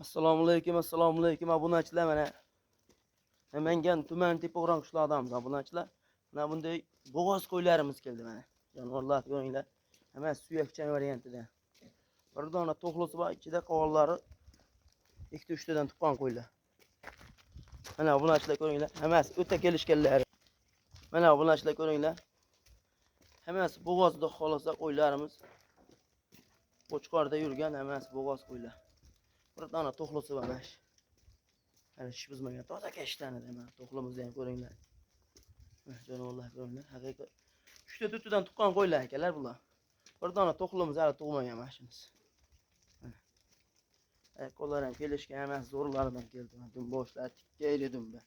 Assalomu alaykum obunachilar mana. Namangan tuman Tepao'ran qishloqdamiz obunachilar. Mana bunday bo'g'oz qo'ylarimiz keldi mana. Jonivorlar ko'ringlar. Hamma suyakchan variantida. Bir dona to'qlisi bor, ichida qovonlari 2-3 tadan tuqqan qo'ylar. Mana obunachilar ko'ringlar. Hammasi o'ta kelishganlar. Mana obunachilar ko'ringlar. Hammasi bo'g'ozda xolosa qo'ylarimiz. Qo'chqorda yurgan hammasi bo'g'oz qo'ylar. Bir dona to'qlisi bor mana. Hali ish buzmagan toza kashtanida mana to'qlimizni ham ko'ringlar. Jonivorlar ko'ringlar. Haqiqiy 3 tadan tuqqan qo'ylar akalar bular. Bir dona to'qlimiz hali tug'magan mashinamiz. Qo'llar ham kelishgan emas, zo'rlaridan keldi. Dumboshlar tikkayli dumba.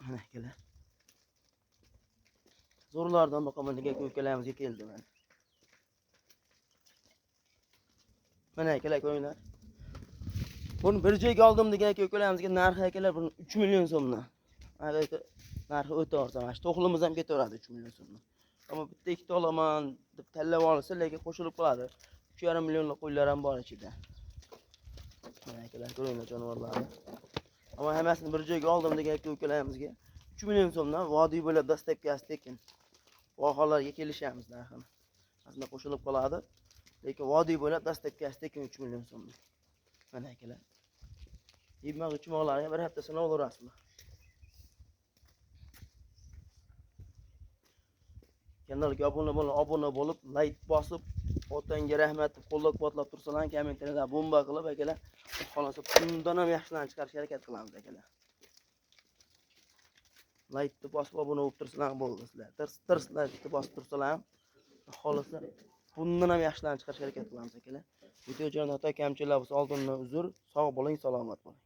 Mana akalar. Zo'rlardan boqaman degan ko'kalarimizga keldi mana. Mana akalar ko'ringlar. Buni bir joyga oldim degan ko'kalarimizga narxi akalar 3 million so'mdan. Haqiqiy narxi o'ta arzon. Mana shu to'qlimiz ham ketaveradi 3 million so'mdan. Ammo bitta ikkita olaman deb tanlab olsa, lekin qo'shilib qoladi. 3,5 millionlik qo'ylar ham bor ichida. Mana akalar ko'ringlar jonivorlarni. Ammo hammasini bir joyga oldim degan ko'kalarimizga 3 million so'mdan vodiy bo'ylab dastlabkasi tekin. Vohalarga kelishamiz narxini. Aslida qo'shilib qoladi. Lekin vodiy bo'ylab dastlabkasi tekin 3 million so'mdan. Mana akalar. Yibmoq uchmoqlarga bir hafta sinov olasizlar. Kanalga obuna bo'lib, like bosib, otangga rahmat deb qo'llab-quvvatlab tursalar, kommentariyada bomba qilib akalar, xolasa bundan ham yaxshilarni chiqarishga harakat qilamiz akalar. Like deb bosib obuna bo'lib tursalar bo'ldi sizlar. Tirs like deb bosib tursalar, xolasa bundan ham yaxshilarni chiqarishga harakat qilamiz akalar. Video joyida xato kamchiliklar bo'lsa oldindan uzr. Sog' bo'ling, salomat bo'ling.